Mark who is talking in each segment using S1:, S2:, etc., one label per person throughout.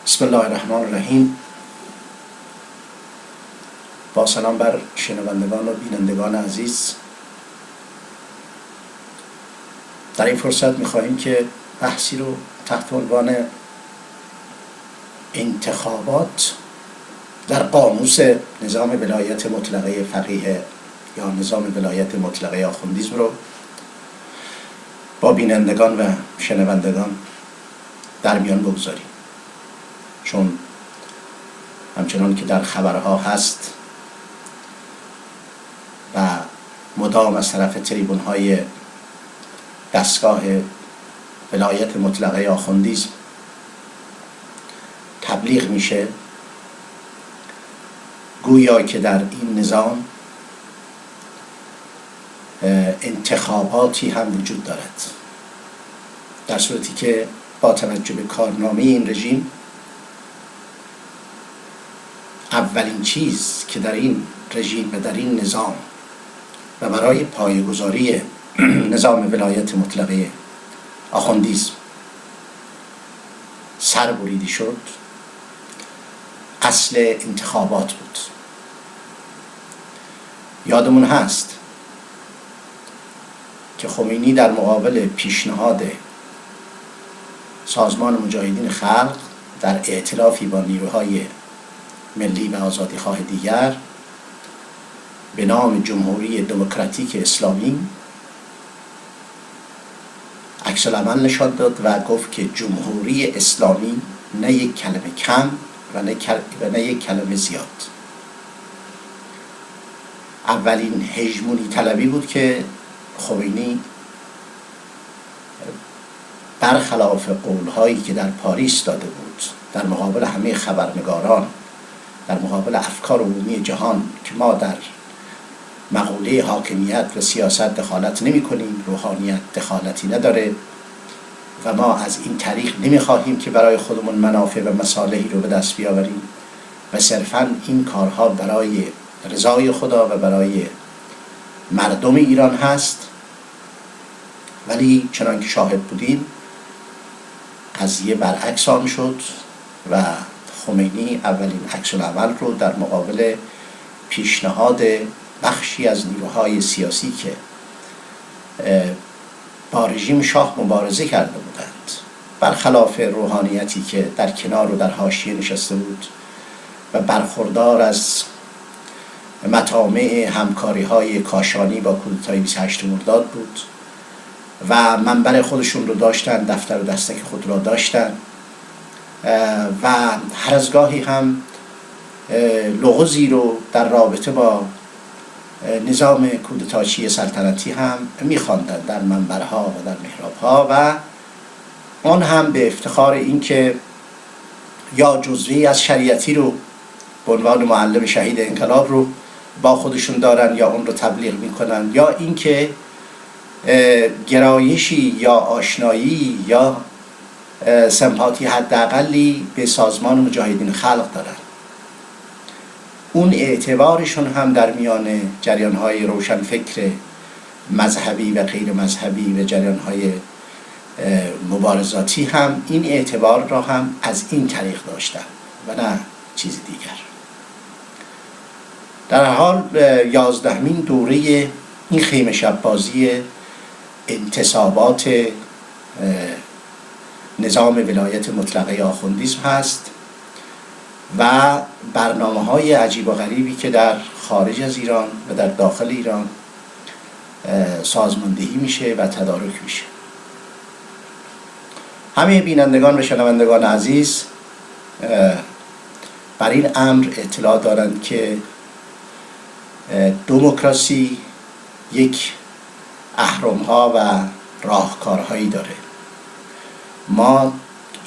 S1: بسم الله الرحمن الرحیم. با سلام بر شنوندگان و بینندگان عزیز، در این فرصت می‌خواهیم که بحثی رو تحت عنوان انتخابات در قاموس نظام ولایت مطلقه فقیه یا نظام ولایت مطلقه آخوندیسم رو با بینندگان و شنوندگان در میان بگذاریم، چون همچنان که در خبرها هست و مدام از طرف تریبون‌های دستگاه ولایت مطلقه آخوندیسم تبلیغ میشه، گویا که در این نظام انتخاباتی هم وجود دارد، در صورتی که با توجه به کارنامه این رژیم اولین چیز که در این رژیم و در این نظام و برای پایه‌گذاری نظام ولایت مطلقه آخوندیسم سر بریده شد اصل انتخابات بود. یادمون هست که خمینی در مقابل پیشنهاد سازمان مجاهدین خلق در ائتلافی با نیروهای ملی و آزادیخواه دیگر به نام جمهوری دموکراتیک اسلامی عکس العمل نشان داد و گفت که جمهوری اسلامی نه یک کلمه کم و نه یک کلمه زیاد. اولین هژمونی طلبی بود که خمینی برخلاف قولهایی که در پاریس داده بود در مقابل همه خبرنگاران، در مقابل افکار عمومی جهان که ما در مقوله حاکمیت و سیاست دخالت نمی کنیم، روحانیت دخالتی نداره و ما از این طریق نمی خواهیم که برای خودمون منافع و مصالحی رو به دست بیاوریم و صرفاً این کارها برای رضای خدا و برای مردم ایران هست. ولی چنان که شاهد بودیم قضیه برعکس آن شد و خمینی اولین عکس العمل رو در مقابل پیشنهاد بخشی از نیروهای سیاسی که با رژیم شاه مبارزه کرده بودند، برخلاف روحانیتی که در کنار و در حاشیه نشسته بود و برخوردار از مطامع همکاری‌های کاشانی با کودتای 28 مرداد بود و منبر خودشون رو داشتن، دفتر و دستک خود را داشتن و هر از گاهی هم لغزی رو در رابطه با نظام کودتاچی سلطنتی هم می‌خواندند در منبرها و در محرابها و آن هم به افتخار این که یا جزوی از شریعتی رو به عنوان معلم شهید انقلاب رو با خودشون دارن یا اون رو تبلیغ میکنن، یا اینکه گرایشی یا آشنایی یا سمپاتی حداقلی به سازمان مجاهدین خلق دارن. اون اعتبارشون هم در میان جریان‌های روشنفکر مذهبی و غیر مذهبی و جریان‌های مبارزاتی هم این اعتبار را هم از این طریق داشتن و نه چیز دیگر. در حال 11مین دوره این خیمه شب بازی انتصابات نظام ولایت مطلقه آخوندیسم هست و برنامه‌های عجیب و غریبی که در خارج از ایران و در داخل ایران سازماندهی میشه و تدارک میشه. همه بینندگان و شنوندگان عزیز بر این امر اطلاع دارند که دموکراسی یک اهرم‌ها و راهکارهایی داره. ما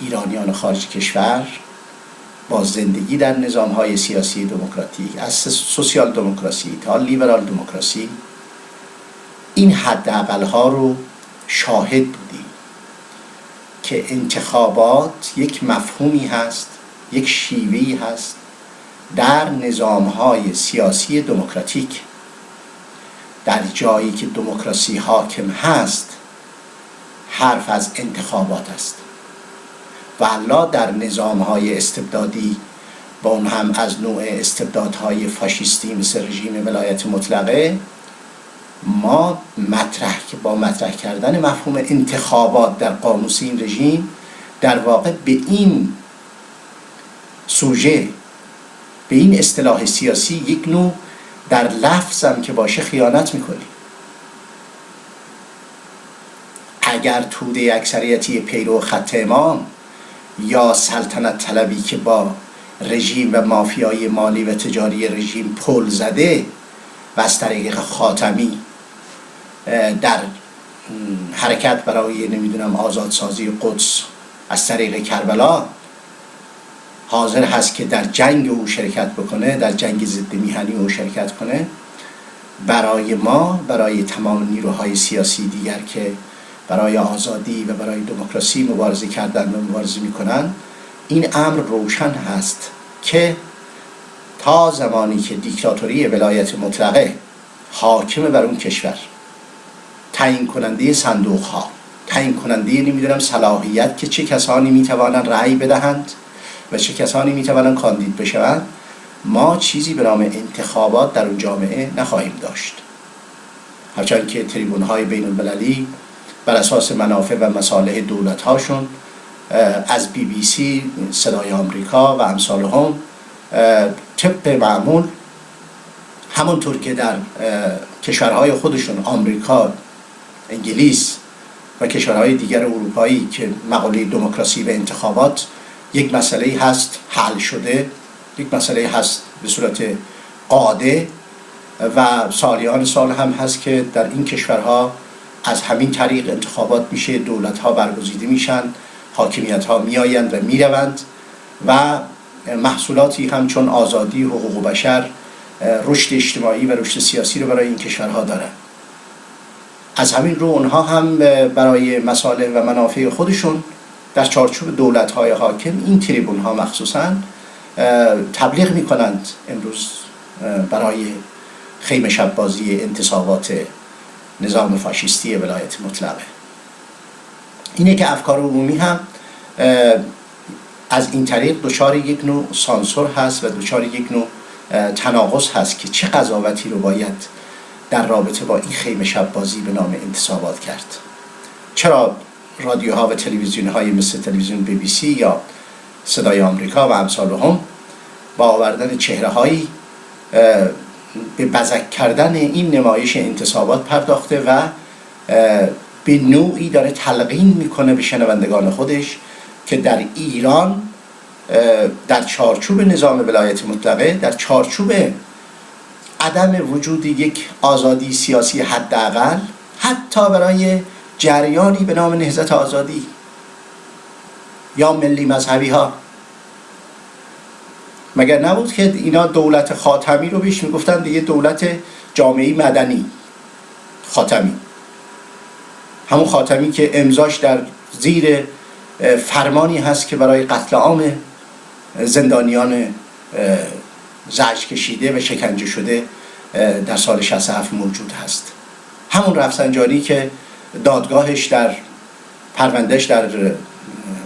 S1: ایرانیان خارج کشور با زندگی در نظام‌های سیاسی دموکراتیک از سوسیال دموکراسی تا لیبرال دموکراسی این حداقل‌ها رو شاهد بودیم که انتخابات یک مفهومی هست، یک شیوهی هست در نظام‌های سیاسی دموکراتیک. در جایی که دموکراسی حاکم هست حرف از انتخابات است و الا در نظام‌های استبدادی و اون هم از نوع استبدادهای فاشیستی مثل رژیم ولایت مطلقه، ما با مطرح کردن مفهوم انتخابات در قاموس این رژیم در واقع به این سوژه، به این اصطلاح سیاسی یک نوع در لفظم که باشه خیانت میکنیم. اگر توده اکثریتی پیرو خط امام یا سلطنت طلبی که با رژیم و مافیای مالی و تجاری رژیم پل زده و از طریق خاتمی در حرکت برای آزادسازی قدس از طریق کربلا حاضر هست که در جنگ او شرکت بکنه، در جنگ ضد میهنی او شرکت کنه، برای ما، برای تمام نیروهای سیاسی دیگر که برای آزادی و برای دموکراسی مبارزه کردن و مبارزه میکنن، این امر روشن هست که تا زمانی که دیکتاتوری ولایت مطلقه حاکم بر اون کشور، تعیین کننده صندوق ها، تعیین کننده صلاحیت که چه کسانی میتوانند رأی بدهند و چه کسانی میتوانند کاندید بشوند، ما چیزی به نام انتخابات در اون جامعه نخواهیم داشت. هرچند که تریبون های بین المللی بر اساس منافع و مصالح دولت هاشون از BBC، صدای آمریکا و امثال هم طبق معمول، همونطور که در کشورهای خودشون آمریکا، انگلیس و کشورهای دیگر اروپایی که مقوله دموکراسی و انتخابات یک مسئله هست حل شده، یک مسئله هست به صورت قاعده و سالیان سال هم هست که در این کشورها از همین طریق انتخابات میشه، دولت‌ها برگزیده میشن، حاکمیت‌ها میآیند و میروند و محصولاتی هم چون آزادی، حقوق بشر، رشد اجتماعی و رشد سیاسی رو برای این کشورها دارن. از همین رو اونها هم برای مصالح و منافع خودشون در چارچوب دولت‌های حاکم این تریبون‌ها مخصوصاً تبلیغ می‌کنند امروز برای خیمه شب‌بازی انتصابات نظام فاشیستی ولایت مطلقه. اینه که افکار عمومی هم از این طریق دچار یک نوع سانسور هست و دچار یک نوع تناقض هست که چه قضاوتی رو باید در رابطه با این خیمه شب‌بازی به نام انتصابات کرد. چرا رادیوها و تلویزیون‌های مثل تلویزیون BBC یا صدای آمریکا و امثال هم با آوردن چهره‌هایی به بزک کردن این نمایش انتصابات پرداخته و به نوعی داره تلقین میکنه به شنوندگان خودش که در ایران در چارچوب نظام ولایت مطلقه، در چارچوب عدم وجود یک آزادی سیاسی حداقل، حتی برای جریانی به نام نهضت آزادی یا ملی مذهبی ها، مگر نبود که اینا دولت خاتمی رو بهش میگفتن دیگه دولت جامعه مدنی خاتمی، همون خاتمی که امضاش در زیر فرمانی هست که برای قتل عام زندانیان زجر کشیده و شکنجه شده در سال 67 موجود هست. همون رفسنجانی که دادگاهش در پروندهش در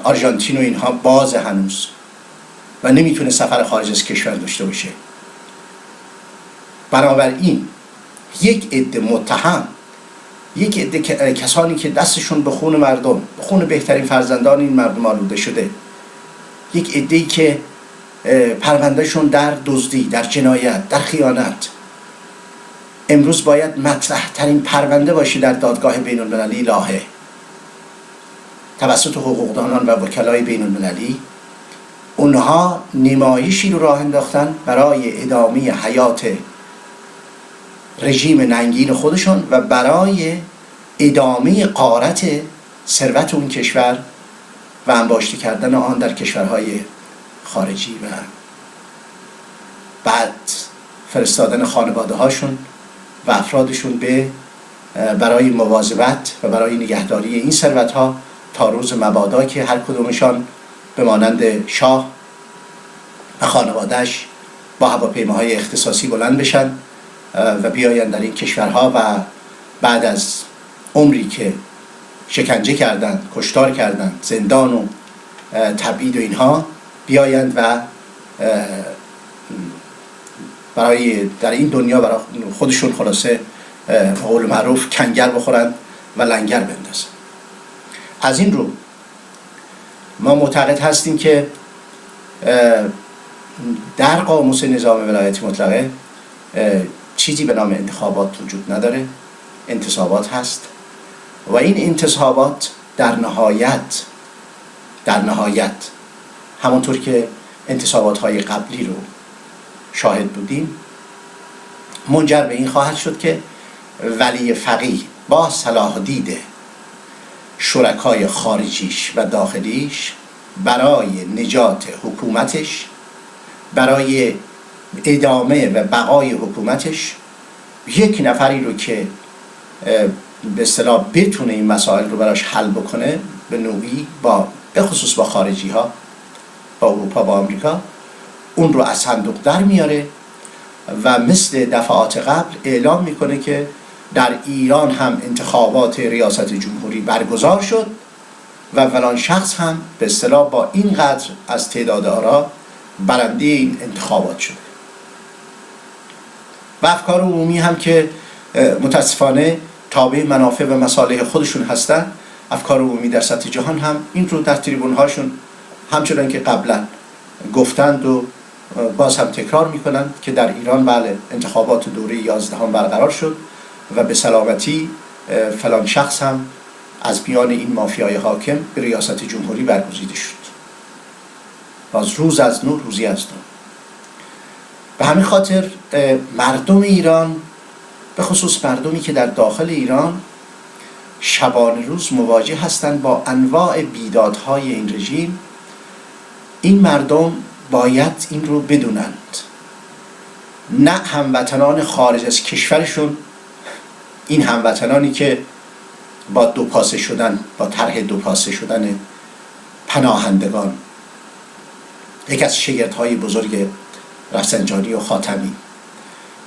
S1: آرژانتین و اینها باز هنوز و نمیتونه سفر خارج از کشور داشته باشه. بنابراین یک عده متهم، یک عده کسانی که دستشون به خون مردم، به خون بهترین فرزندان این مردم آلوده شده، یک عده‌ای که پروندهشون در دزدی، در جنایت، در خیانت، امروز باید مطرح ترین پرونده باشه در دادگاه بین المللی لاهه توسط حقوقدانان و وکلای بین المللی. اونها نمایشی رو راه انداختن برای ادامه حیات رژیم ننگین خودشون و برای ادامه غارت ثروت اون کشور و انباشته کردن آن در کشورهای خارجی و بعد فرستادن خانواده هاشون و افرادشون برای مواظبت و برای نگهداری این ثروت ها تا روز مبادا که هر کدومشان به مانند شاه و خانوادهش با هواپیماهای اختصاصی بلند بشن و بیاین در این کشورها و بعد از عمری که شکنجه کردن، کشتار کردن، زندان و تبعید و اینها بیایند و برای در این دنیا برای خودشون خلاصه به قول معروف کنگر بخورند و لنگر بندازن. از این رو ما معتقد هستیم که در قاموس نظام ولایت مطلقه چیزی به نام انتخابات وجود نداره. انتصابات هست و این انتصابات در نهایت همونطور که انتصابات های قبلی رو شاهد بودیم منجر به این خواهد شد که ولی فقیه با صلاح دید شرکای خارجیش و داخلیش برای نجات حکومتش، برای ادامه و بقای حکومتش، یک نفری رو که به اصطلاح بتونه این مسائل رو براش حل بکنه به نوعی به خصوص با خارجی ها، با اروپا، با آمریکا، اون رو از صندوق در میاره و مثل دفعات قبل اعلام میکنه که در ایران هم انتخابات ریاست جمهوری برگزار شد و فلان شخص هم به اصطلاح با اینقدر از تعداد آرا برنده این انتخابات شده. و افکار عمومی هم که متاسفانه تابع منافع و مصالح خودشون هستن، افکار عمومی در سطح جهان هم این رو در تریبون هاشون همچنان که قبلا گفتند و باز هم تکرار میکنند که در ایران بله انتخابات دوره 11 برقرار شد و به سلامتی فلان شخص هم از میان این مافیای حاکم به ریاست جمهوری برگزیده شد. باز روز از نور، روزی از نور. به همین خاطر مردم ایران، به خصوص مردمی که در داخل ایران شبانه روز مواجه هستند با انواع بیدادهای این رژیم، این مردم باید این رو بدونند. نه هموطنان خارج از کشورشون، این هموطنانی که با دوپاسه شدن، با طرح دوپاسه شدن پناهندگان، یکی از شگردهای بزرگ رفسنجانی و خاتمی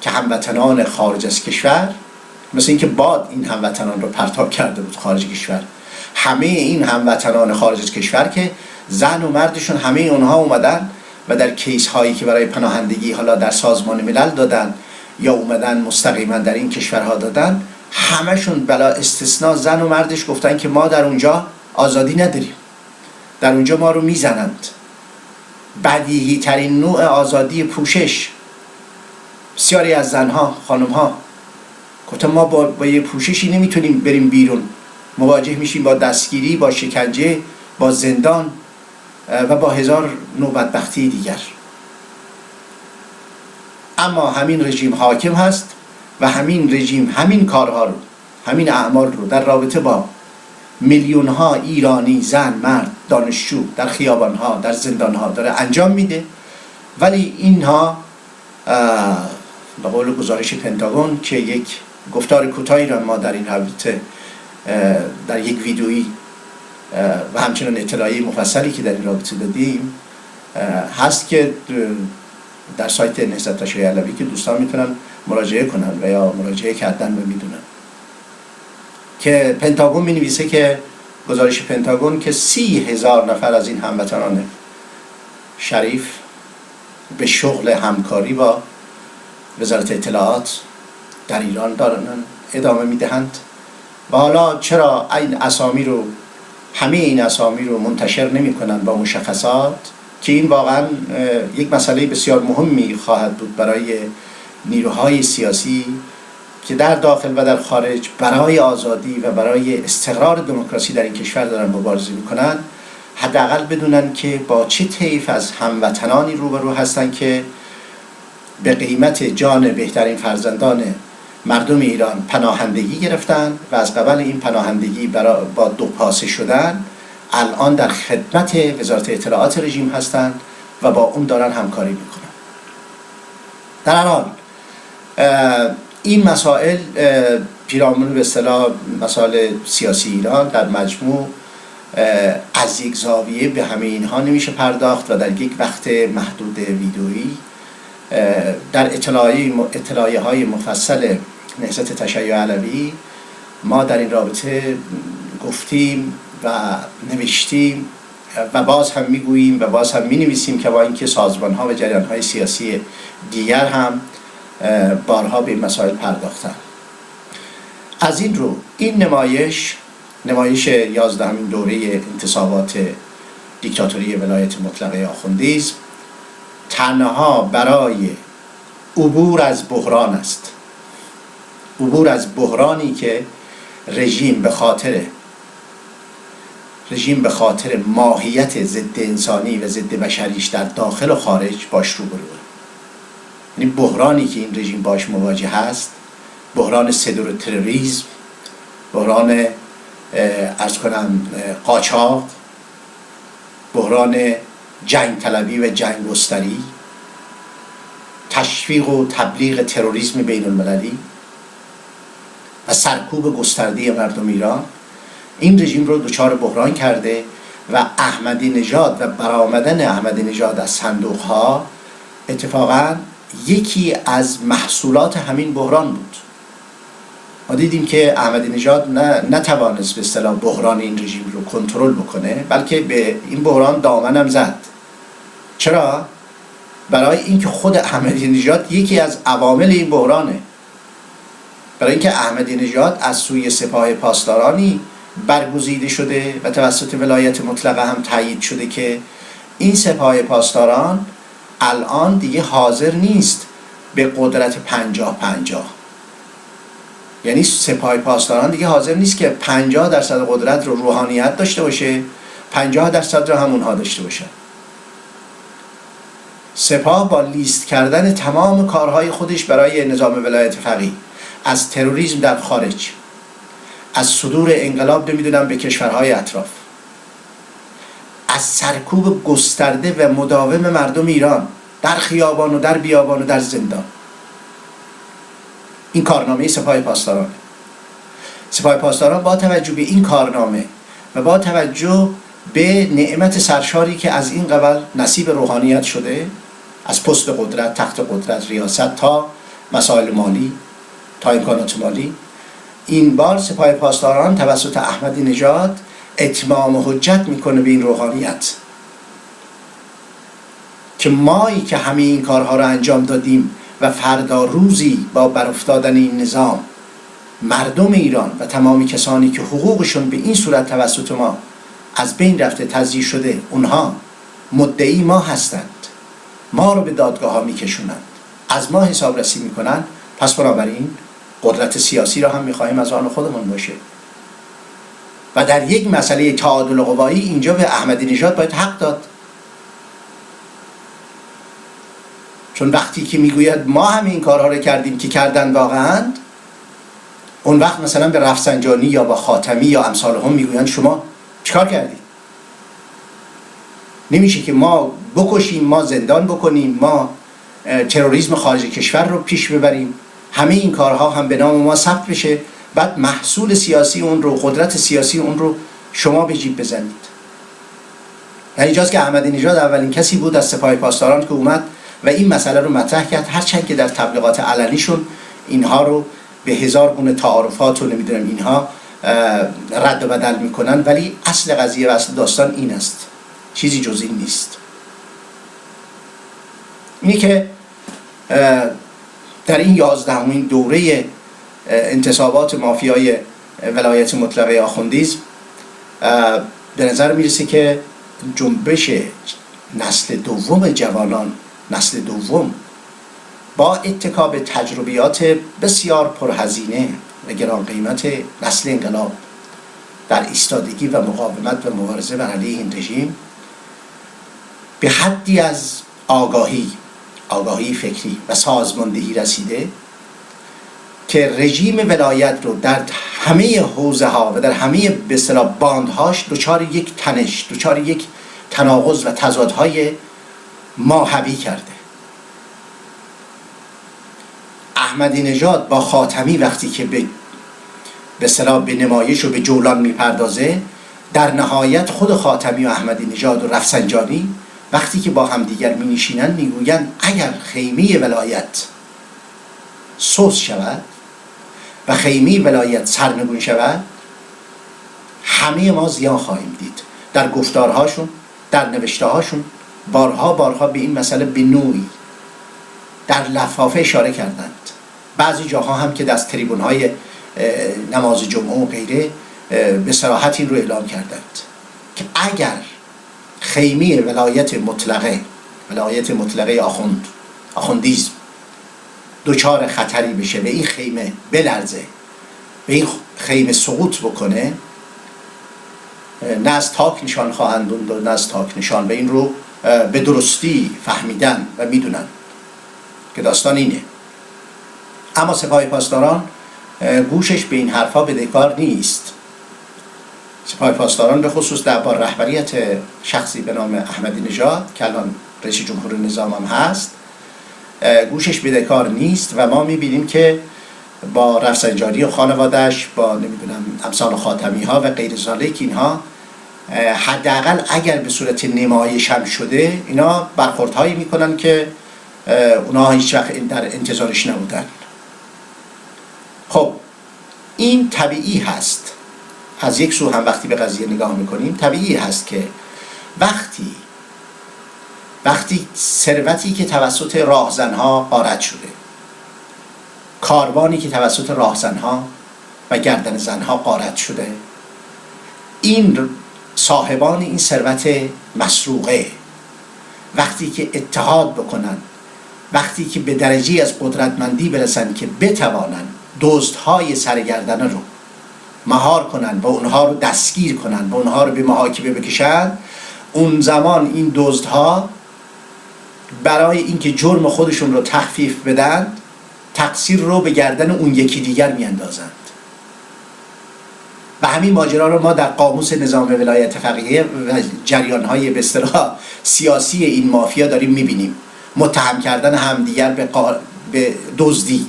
S1: که هموطنان خارج از کشور، مثل اینکه باد این هموطنان رو پرتاب کرده بود خارج کشور، همه این هموطنان خارج از کشور که زن و مردشون همه اونها اومدن و در کیس هایی که برای پناهندگی حالا در سازمان ملل دادن یا اومدن مستقیما در این کشورها دادن، همشون بلا استثناء زن و مردش گفتن که ما در اونجا آزادی نداریم، در اونجا ما رو میزنند. بدیهی ترین نوع آزادی پوشش، بسیاری از زنها، خانمها گفتن ما با یه پوششی نمیتونیم بریم بیرون، مواجه میشیم با دستگیری، با شکنجه، با زندان و با هزار نوع بدبختی دیگر. اما همین رژیم حاکم هست و همین رژیم همین کارها رو، همین اعمال رو در رابطه با میلیون ها ایرانی، زن، مرد، دانشجو در خیابان ها، در زندان ها داره انجام میده. ولی اینها به قول گزارش پنتاگون که یک گفتار کوتاهی را ما در این رابطه در یک ویدئویی و همچنین اطلاعیه مفصلی که در این رابطه دادیم هست که در سایت نهضت تشیع علوی که دوستان میتونن مراجعه کنن و یا مراجعه کردن و میدونن که پنتاگون می نویسه که گزارش پنتاگون که 30,000 نفر از این هموطنان شریف به شغل همکاری با وزارت اطلاعات در ایران دارن ادامه میدهند. و حالا چرا همه این اسامی رو منتشر نمی کنن با مشخصات، که این واقعا یک مسئله بسیار مهمی خواهد بود برای نیروهای سیاسی که در داخل و در خارج برای آزادی و برای استقرار دموکراسی در این کشور دارن مبارزه میکنن. حداقل بدونن که با چه طیف از هموطنانی روبرو هستن که به قیمت جان بهترین فرزندان مردم ایران پناهندگی گرفتن و از قبل این پناهندگی با دوپاسه شدن الان در خدمت وزارت اطلاعات رژیم هستند و با اون دارن همکاری میکنن. در هر حال این مسائل پیرامون به اصطلاح مسائل سیاسی ایران در مجموع از یک زاویه به همه اینها نمیشه پرداخت و در یک وقت محدود ویدئویی در اطلاعیه های مفصل نهضت تشیع علوی ما در این رابطه گفتیم و نوشتیم و باز هم میگوییم و باز هم مینویسیم که با اینکه سازمان‌ها و جریان‌های سیاسی دیگر هم بارها به این مسائل پرداختن. از این رو این نمایش 11مین دوره انتصابات دیکتاتوری ولایت مطلقه آخوندیسم تنها برای عبور از بحران است، عبور از بحرانی که رژیم به خاطر ماهیت ضد انسانی و ضد بشریش در داخل و خارج باش روبروه. یعنی بحرانی که این رژیم باش مواجه هست، بحران صدور تروریسم، بحران قاچاق، بحران جنگ طلبی و جنگ گستری، تشویق و تبلیغ تروریسم بین المللی و سرکوب گسترده مردم ایران، این رژیم رو دچار بحران کرده و احمدی نژاد و برآمدن احمدی نژاد از صندوق‌ها اتفاقاً یکی از محصولات همین بحران بود. ما دیدیم که احمدی نژاد نتوانست به اصطلاح بحران این رژیم رو کنترل بکنه، بلکه به این بحران دامنم زد. چرا؟ برای اینکه خود احمدی نژاد یکی از عوامل این بحرانه. برای اینکه احمدی نژاد از سوی سپاه پاسدارانی برگزیده شده و توسط ولایت مطلقه هم تایید شده که این سپاه پاسداران الان دیگه حاضر نیست به قدرت 50-50. یعنی سپاه پاسداران دیگه حاضر نیست که 50% قدرت رو روحانیت داشته باشه، 50% رو همونها داشته باشه. سپاه با لیست کردن تمام کارهای خودش برای نظام ولایت فقیه، از تروریسم در خارج، از صدور انقلاب نمیدونم به کشورهای اطراف، از سرکوب گسترده و مداوم مردم ایران در خیابان و در بیابان و در زندان، این کارنامه سپاه پاسداران. سپاه پاسداران با توجه به این کارنامه و با توجه به نعمت سرشاری که از این قبل نصیب روحانیت شده، از پست قدرت، تخت قدرت، ریاست تا مسائل مالی، تا امکانات مالی، این بار سپاه پاسداران توسط احمدی نژاد اتمام حجت میکنه به این روحانیت که مایی که همه این کارها رو انجام دادیم و فردا روزی با برافتادن این نظام مردم ایران و تمامی کسانی که حقوقشون به این صورت توسط ما از بین رفته، تضییع شده، اونها مدعی ما هستند، ما رو به دادگاه ها میکشونند، از ما حسابرسی میکنند. پس بنابراین قدرت سیاسی را هم میخواهیم از آن خودمون باشه و در یک مسئله تعادل قوایی اینجا به احمدی نژاد باید حق داد. چون وقتی که میگوید ما همین این کارها رو کردیم که کردن واقعا، اون وقت مثلا به رفسنجانی یا با خاتمی یا امثال هم میگویند شما چیکار کردید؟ نمیشه که ما بکشیم، ما زندان بکنیم، ما تروریسم خارج کشور رو پیش ببریم، همه این کارها هم به نام ما ثبت بشه، بعد محصول سیاسی اون رو، قدرت سیاسی اون رو شما به جیب بزنید. یعنی اینجاست که احمدی نژاد اولین کسی بود از سپاه پاسداران که اومد و این مسئله رو مطرح کرد، هرچند که در تبلیغات علنیشون اینها رو به هزار گونه تعارفات و نمیدونم اینها رد و بدل میکنن، ولی اصل قضیه و اصل داستان این است، چیزی جز این نیست. اینی که در این 11مین دوره انتصابات مافیای ولایت مطلقه آخوندیسم به نظر میرسه که جنبش نسل دوم جوانان، نسل دوم با اتکا به تجربیات بسیار پرهزینه و گران قیمت نسل انقلاب در ایستادگی و مقاومت و مبارزه بر علیه این رژیم به حدی از آگاهی فکری و سازماندهی رسیده که رژیم ولایت رو در همه حوزه ها و در همه به اصطلاح باندهاش دچار یک تنش، دچار یک تناقض و تضادهای ماهوی کرده. احمدی نژاد با خاتمی وقتی که به اصطلاح به نمایش و به جولان میپردازه، در نهایت خود خاتمی و احمدی نژاد و رفسنجانی وقتی که با همدیگر می نشینند میگویند اگر خیمه ولایت سوس شود و خیمه ولایت سرنگون شود، همه ما زیان خواهیم دید. در گفتارهاشون در نوشته هاشون بارها به این مسئله به نوعی در لفافه اشاره کردند. بعضی جاها هم که از تریبون های نماز جمعه و غیره به صراحت این رو اعلام کردند که اگر خیمه ولایت مطلقه آخوندیزم دچار خطری بشه و این خیمه بلرزه و این خیمه سقوط بکنه، نه از تاک نشان خواهند و نه از تاک نشان. و این رو به درستی فهمیدن و میدونن که داستان اینه. اما سپاه پاسداران گوشش به این حرفا بدهکار نیست. سپاه پاسداران به خصوص در با رهبریت شخصی به نام احمدی نژاد که الان رئیس جمهور نظام هم هست گوشش بدهکار نیست و ما میبینیم که با رفسنجانی و خانواده‌اش، با نمیدونم امثال خاتمی ها و غیر ذالک، اینها حداقل اگر به صورت نمایش هم شده اینا برخوردهایی میکنن که اونا هیچ وقت در انتظارش نبودن. خب این طبیعی هست. از یک سو هم وقتی به قضیه نگاه میکنیم طبیعی هست که وقتی ثروتی که توسط راهزنها غارت شده، کاروانی که توسط راهزنها و گردن زنها غارت شده، این صاحبان این ثروت مسروقه وقتی که اتحاد بکنن، وقتی که به درجه از قدرتمندی برسن که بتوانن دزدهای سرگردنه رو مهار کنن و اونها رو دستگیر کنن و اونها رو به محاکمه بکشن، اون زمان این دزدها برای اینکه جرم خودشون رو تخفیف بدن تقصیر رو به گردن اون یکی دیگر میاندازند. و همین ماجرا رو ما در قاموس نظام ولایت فقیه و جریان‌های به اصطلاح سیاسی این مافیا داریم میبینیم. متهم کردن همدیگر به دزدی.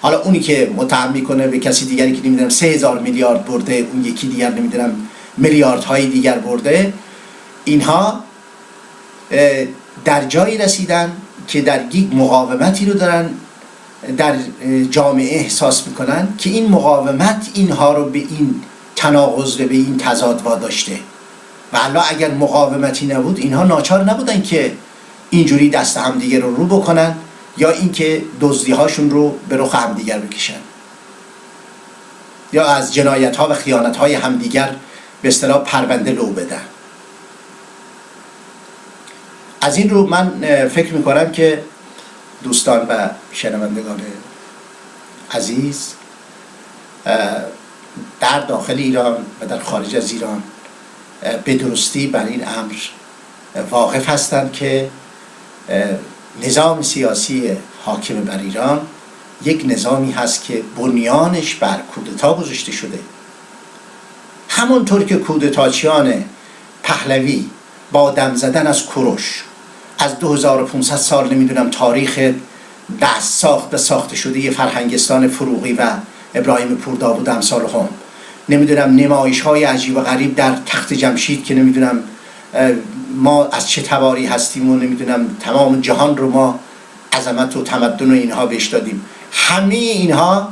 S1: حالا اونی که متهم میکنه به کسی دیگری که نمیدونم 3000 میلیارد برده، اون یکی دیگر نمیدونم میلیاردهای دیگر برده، اینها در جایی رسیدن که در یک مقاومتی رو دارن در جامعه احساس میکنن که این مقاومت اینها رو به این تناقض و به این تضاد واداشته. و الا اگر مقاومتی نبود اینها ناچار نبودن که اینجوری دست همدیگه رو بکنن یا اینکه دزدی هاشون رو به رخ همدیگر بکشن یا از جنایت ها و خیانت های همدیگر به اصطلاح پرونده لو بدن. از این رو من فکر میکنم که دوستان و شنوندگان عزیز در داخل ایران و در خارج از ایران به درستی بر این امر واقف هستند که نظام سیاسی حاکم بر ایران یک نظامی هست که بنیانش بر کودتا گذاشته شده. همونطور که کودتاچیان پهلوی با دم زدن از کوروش از 2500 سال نمیدونم تاریخ دست ساخته شده یه فرهنگستان فروغی و ابراهیم پورداوود امثال هم، نمیدونم نمایش های عجیب و غریب در تخت جمشید که نمیدونم ما از چه تباری هستیم و نمیدونم تمام جهان رو ما عظمت و تمدن و اینها بهش دادیم، همه اینها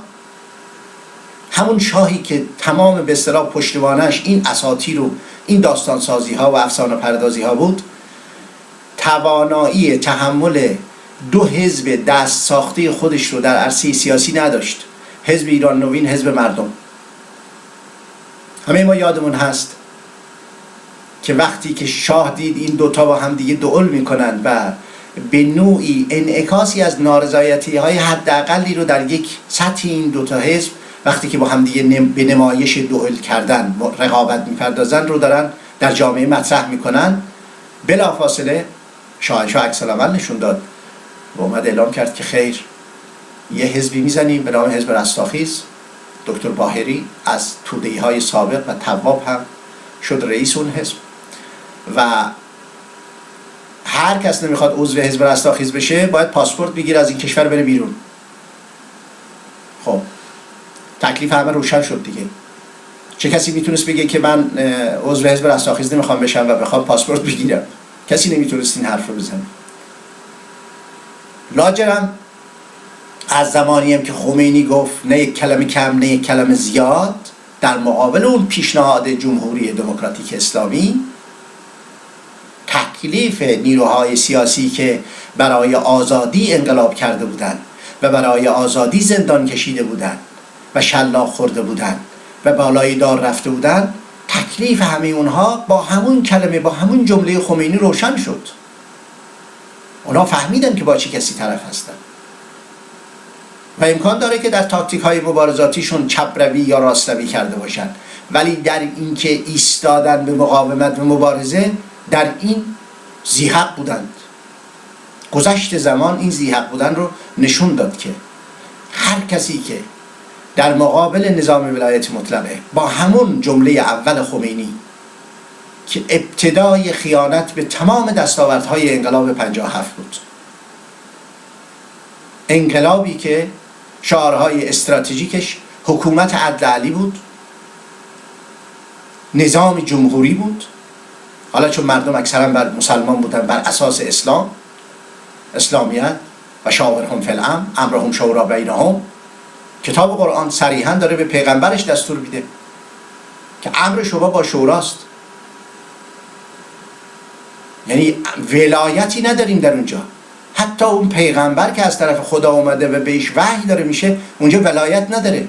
S1: همون شاهی که تمام به اصطلاح پشتوانش این اساطیر و این داستان سازی ها و افسانه پردازی ها بود، توانایی تحمل دو حزب دست ساخته خودش رو در عرصه سیاسی نداشت. حزب ایران نوین، حزب مردم. همه ما یادمون هست که وقتی که شاه دید این دوتا با هم دیگه دوئل میکنن و به نوعی انعکاسی از نارضایتی های حداقلی رو در یک سطح این دوتا حزب وقتی که با هم دیگه به نمایش دوئل کردن رقابت میپردازن رو دارن در جامعه مطرح میکنن، بلافاصله شاهنشاه عکس العمل نشون داد و اومد اعلام کرد که خیر، یه حزبی میزنیم به نام حزب رستاخیز. دکتر باهری از توده‌ای های سابق و تواب هم شد رئیس اون حزب و هر کس نمیخواد عضو حزب رستاخیز بشه باید پاسپورت بگیره از این کشور بره بیرون. خب تکلیف همه روشن شد دیگه. چه کسی میتونست بگه که من عضو حزب رستاخیز نمیخوام بشم و بخوام پاسپورت بگیرم؟ کسی نمیتونست این حرف رو بزنه. لاجرم از زمانی هم که خمینی گفت نه یک کلمه کم نه یک کلمه زیاد در مقابل اون پیشنهاد جمهوری دموکراتیک اسلامی، تکلیف نیروهای سیاسی که برای آزادی انقلاب کرده بودند و برای آزادی زندان کشیده بودند و شلاق خورده بودند و بالای دار رفته بودند، تکلیف همه اونها با همون کلمه، با همون جمله خمینی روشن شد. اونا فهمیدن که با چه کسی طرف هستن و امکان داره که در تاکتیک های مبارزاتیشون چپ روی یا راست روی کرده باشن، ولی در این که ایستادن به مقاومت و مبارزه، در این ذی حق بودند. گذشت زمان این ذی حق بودن رو نشون داد که هر کسی که در مقابل نظام ولایت مطلقه با همون جمله اول خمینی که ابتدای خیانت به تمام دستاوردهای انقلاب 57 بود، انقلابی که شعارهای استراتژیکش حکومت عدل علی بود، نظام جمهوری بود، حالا چون مردم اکثرا بر مسلمان بودن، بر اساس اسلام، اسلامیت و شاورهم فی الامر امرهم شورا بینهم، کتاب قرآن صریحا داره به پیغمبرش دستور میده که امر شما با شوراست. یعنی ولایتی نداریم در اونجا. حتی اون پیغمبر که از طرف خدا اومده و بهش وحی داره میشه، اونجا ولایت نداره.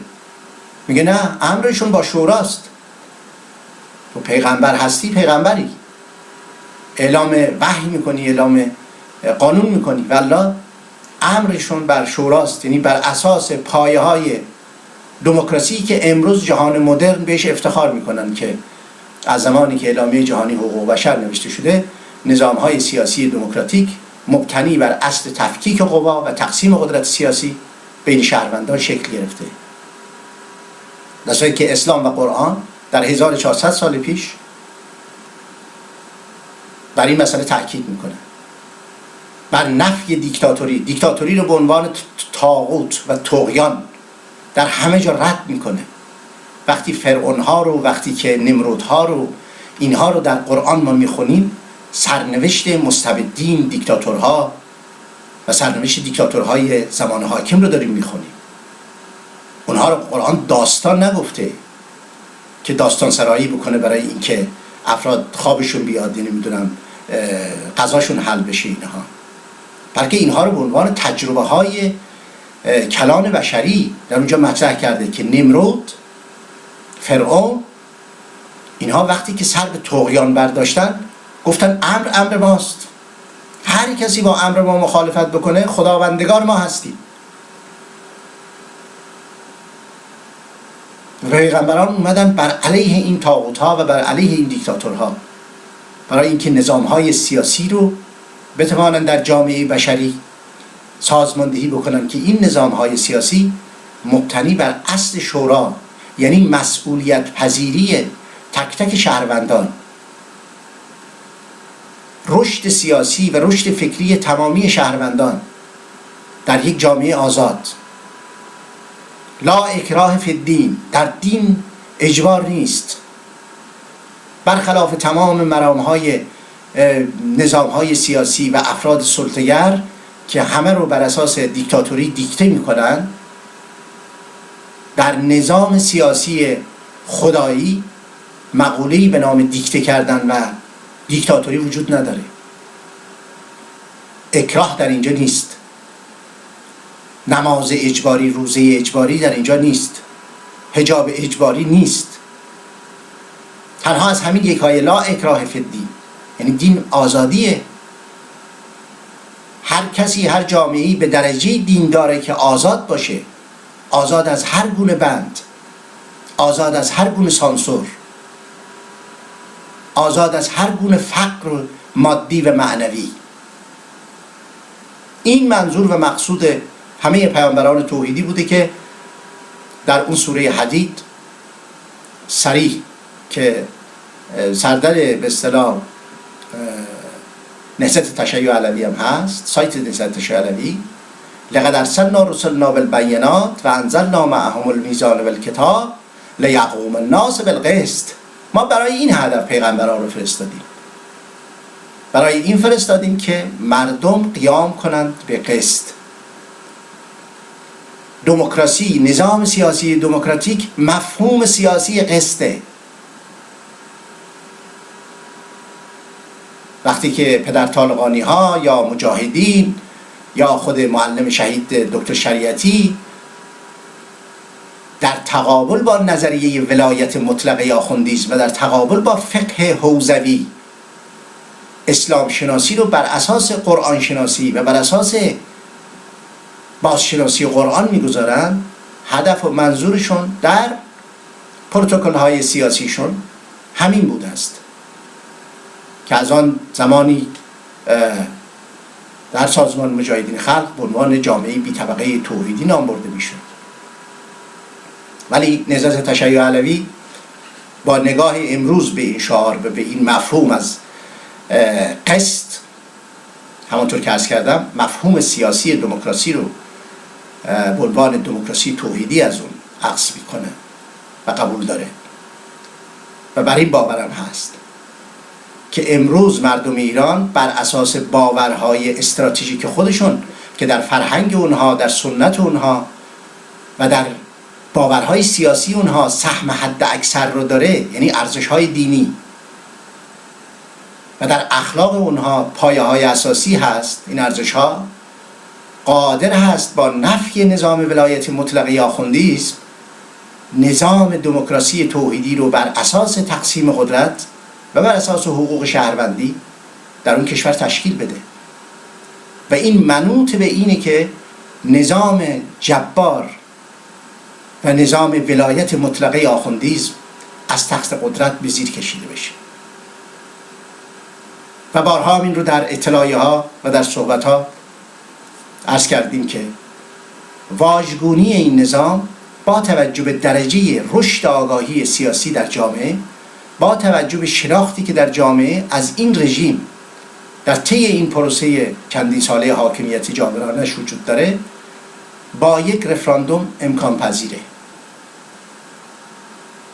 S1: میگه نه، امرشون با شوراست. تو پیغمبر هستی، پیغمبری، اعلام وحی میکنی، اعلام قانون میکنی، والله امرشون بر شوراست. یعنی بر اساس پایه های دموکراسی که امروز جهان مدرن بهش افتخار میکنن که از زمانی که اعلامیه جهانی حقوق بشر نوشته شده، نظام های سیاسی دموکراتیک مبتنی بر اصل تفکیک قوا و تقسیم قدرت سیاسی بین شهروندان شکل گرفته. در صورتی که اسلام و قرآن در 1400 سال پیش بر این مسئله تاکید میکنه، بر نفی دیکتاتوری رو به عنوان طاغوت و طغیان در همه جا رد میکنه. وقتی فرعون ها رو، وقتی که نمرود ها رو، اینها رو در قرآن ما میخونیم، سرنوشت مستبدین، دیکتاتورها و سرنوشت دیکتاتورهای زمان حاکم رو داریم میخونیم. اونها رو قرآن داستان نگفته که داستان سرایی بکنه برای اینکه افراد خوابشون بیاد، نمیدونم قضاشون حل بشه اینها، بلکه اینها رو به عنوان تجربه های کلان بشری در اونجا مطرح کرده که نمرود، فرعون، اینها وقتی که سر به طغیان برداشتن گفتن امر ماست، هر کسی با امر ما مخالفت بکنه خداوندگار ما هستیم. پیغمبران اومدن بر علیه این طاغوت‌ها و بر علیه این دیکتاتورها، برای اینکه نظام‌های سیاسی رو بتوانند در جامعه بشری سازماندهی بکنن که این نظام‌های سیاسی مبتنی بر اصل شورا، یعنی مسئولیت پذیری تک تک شهروندان، رشد سیاسی و رشد فکری تمامی شهروندان در یک جامعه آزاد. لا اکراه فی الدین، در دین اجبار نیست، برخلاف تمام مرامهای نظامهای سیاسی و افراد سلطه‌گر که همه رو بر اساس دیکتاتوری دیکته میکنن. در نظام سیاسی خدایی مقوله‌ای به نام دیکته کردن و دیکتاتوری وجود نداره. اکراه در اینجا نیست، نماز اجباری، روزه اجباری در اینجا نیست، حجاب اجباری نیست. تنها از همین یک آیه لا اکراه فی الدین، یعنی دین آزادیه. هر کسی، هر جامعه‌ای به درجه دین داره که آزاد باشه، آزاد از هر گونه بند، آزاد از هر گونه سانسور، آزاد از هر گونه فقر مادی و معنوی. این منظور و مقصود همه پیامبران توحیدی بوده که در اون سوره حدید صریح که سردر به اصطلاح نهضت تشیع علوی هم هست، سایت نهضت تشیع علوی، لقد ارسلنا رسلنا بالبینات و انزلنا معهم المیزان والکتاب لیقوم الناس بالقسط. ما برای این هدف پیغمبران رو فرستادیم، برای این فرستادیم که مردم قیام کنند به قسط. دموکراسی، نظام سیاسی دموکراتیک، مفهوم سیاسی قسطه. وقتی که پدر طالقانی ها یا مجاهدین یا خود معلم شهید دکتر شریعتی در تقابل با نظریه ولایت مطلقه آخوندیسم و در تقابل با فقه حوزوی اسلام شناسی رو بر اساس قرآن شناسی و بر اساس بازشناسی قرآن میگذارن، هدف و منظورشون در پروتکل های سیاسیشون همین بوده است که از آن زمانی در سازمان مجاهدین خلق به عنوان جامعه بی طبقه توحیدی نام برده میشد. ولی نهضت تشیع علوی با نگاه امروز به این شعار و به این مفهوم از قسط، همانطور که عرض کردم مفهوم سیاسی دموکراسی رو به عنوان دموکراسی توحیدی از اون عکس میکنه و قبول داره و بر این باورم هست که امروز مردم ایران بر اساس باورهای استراتژیک خودشون که در فرهنگ اونها، در سنت اونها و در باورهای سیاسی اونها سهم حد اکثر رو داره، یعنی ارزش‌های دینی، و در اخلاق اونها پایه‌های اساسی هست، این ارزش‌ها قادر هست با نفی نظام ولایت مطلقه آخوندیسم نظام دموکراسی توحیدی رو بر اساس تقسیم قدرت و بر اساس حقوق شهروندی در اون کشور تشکیل بده. و این منوط به اینه که نظام جبار و نظام ولایت مطلقه آخوندیسم از تخت قدرت به زیر کشیده بشه. و بارها این رو در اطلاعیه ها و در صحبت ها عرض کردیم که واژگونی این نظام با توجه به درجه رشد آگاهی سیاسی در جامعه، با توجه به شناختی که در جامعه از این رژیم در طی این پروسه چندین ساله حاکمیت جابرانش وجود داره، با یک رفراندوم امکان پذیره.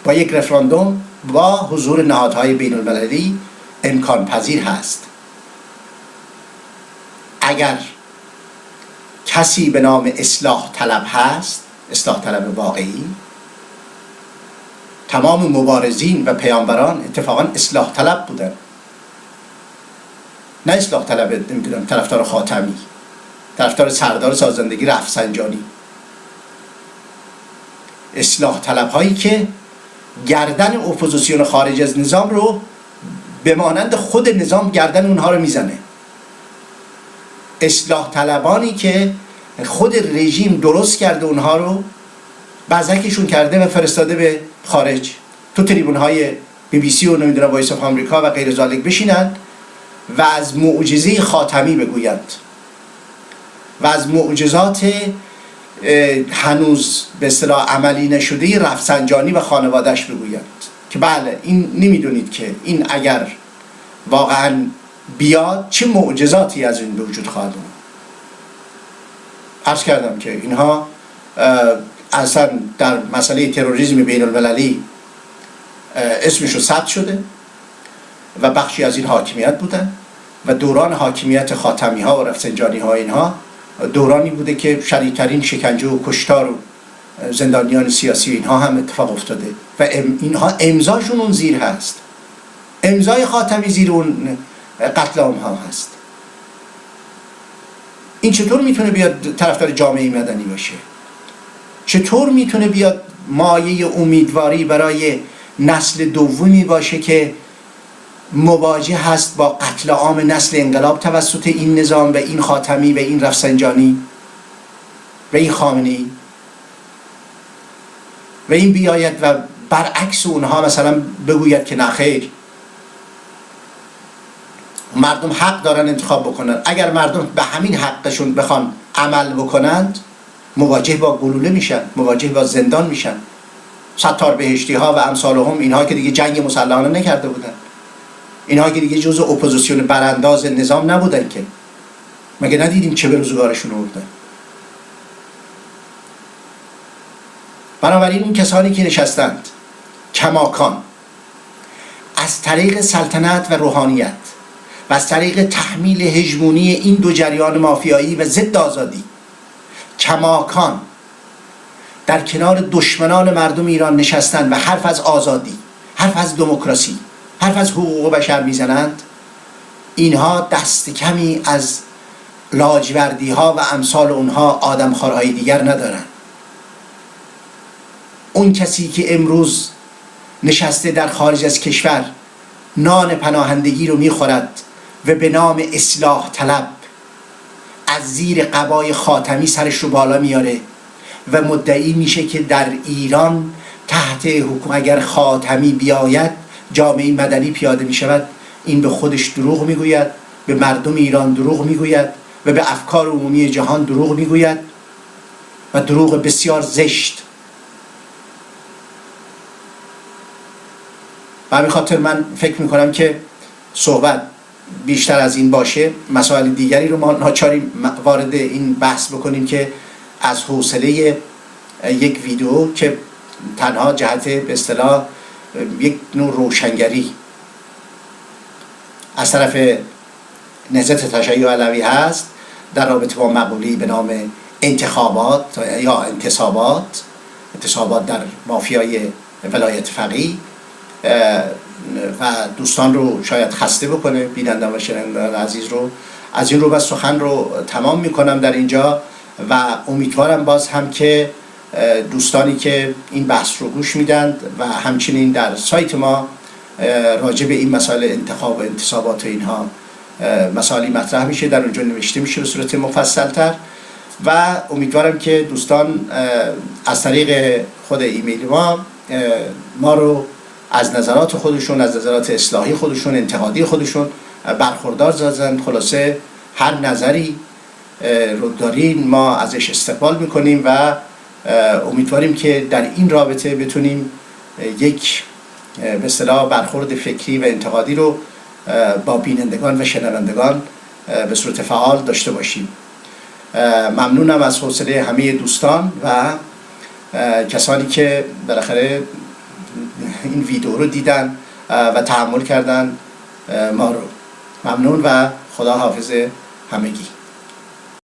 S1: با یک رفراندوم با حضور نهادهای بین المللی امکان پذیر هست. اگر کسی به نام اصلاح طلب هست، اصلاح طلب واقعی، تمام مبارزین و پیامبران اتفاقا اصلاح طلب بودن، نه اصلاح طلب نمیدونم طرفدار خاتمی، طرفدار سردار سازندگی رفسنجانی. اصلاح طلب هایی که گردن اپوزیسیون خارج از نظام رو به مانند خود نظام گردن اونها رو میزنه. اصلاح طلبانی که خود رژیم درست کرده اونها رو بزکشون کرده و فرستاده به خارج، تو تریبون‌های BBC و نمیدونم وایس آف آمریکا و غیر ذالک بشینند و از معجزه خاتمی بگویند و از معجزات هنوز به اصطلاح عملی نشده رفسنجانی و خانواده‌اش بگویند که بله این نمیدونید که این اگر واقعا بیاد چه معجزاتی از این به وجود خواهد اومد. عرض کردم که اینها اصلا در مسئله تروریسم بین المللی اسمشو ثبت شده و بخشی از این حاکمیت بودن و دوران حاکمیت خاتمی ها و رفسنجانی ها اینها دورانی بوده که شدیدترین شکنجه و کشتار و زندانیان سیاسی اینها هم اتفاق افتاده و اینها امضاشون اون زیر هست، امضای خاتمی زیر اون قتل عام ها هست. این چطور میتونه بیاد طرفدار جامعه مدنی باشه؟ چطور میتونه بیاد مایه امیدواری برای نسل دومی باشه که مواجه هست با قتل عام نسل انقلاب توسط این نظام و این خاتمی و این رفسنجانی و این خامنه‌ای و این بیاید و برعکس اونها مثلا بگوید که نخیر مردم حق دارن انتخاب بکنن. اگر مردم به همین حقشون بخوان عمل بکنند مواجه با گلوله میشن، مواجه با زندان میشن. ستار بهشتی ها و امثالهم، اینها که دیگه جنگ مسلحانه نکرده بودن، اینها که دیگه جزء اپوزیسیون برانداز نظام نبودن که مگه ندیدیم چه به روزگارشون آوردن. بنابراین این کسانی که نشستند کماکان از طریق سلطنت و روحانیت و از طریق تحمیل هژمونی این دو جریان مافیایی و ضد آزادی کماکان در کنار دشمنان مردم ایران نشستند و حرف از آزادی، حرف از دموکراسی، حرف از حقوق بشر میزنند، اینها دست کمی از لاجوردی ها و امثال اونها آدمخوارهای دیگر ندارن. اون کسی که امروز نشسته در خارج از کشور نان پناهندگی رو میخورد و به نام اصلاح طلب از زیر قبای خاتمی سرش رو بالا میاره و مدعی میشه که در ایران تحت حکم اگر خاتمی بیاید جامعه مدنی پیاده میشود، این به خودش دروغ میگوید، به مردم ایران دروغ میگوید و به افکار عمومی جهان دروغ میگوید و دروغ بسیار زشت. و همین خاطر من فکر میکنم که صحبت بیشتر از این باشه، مسائل دیگری رو ما ناچاریم وارد این بحث بکنیم که از حوصله یک ویدیو که تنها جهت به اصطلاح یک نوع روشنگری از طرف نهضت تشیع علوی هست در رابطه با مقوله‌ای به نام انتخابات یا انتصابات در مافیای ولایت فقیه و دوستان رو شاید خسته بکنه، بینندگان و شنوندگان عزیز رو. از این رو بس سخن رو تمام میکنم در اینجا و امیدوارم باز هم که دوستانی که این بحث رو گوش میدند و همچنین در سایت ما راجع به این مسائل انتخاب و انتصابات و اینها مسائلی مطرح میشه، در اونجا نوشته میشه به صورت مفصل‌تر و امیدوارم که دوستان از طریق خود ایمیل ما رو از نظرات خودشون، از نظرات اصلاحی خودشون، انتقادی خودشون برخوردار سازند. خلاصه هر نظری رو دارین ما ازش استقبال میکنیم و امیدواریم که در این رابطه بتونیم یک به اصطلاح برخورد فکری و انتقادی رو با بینندگان و شنوندگان به صورت فعال داشته باشیم. ممنونم از حوصله همه دوستان و کسانی که بالاخره این ویدیو رو دیدن و تحمل کردن ما رو. ممنون و خدا حافظ همگی.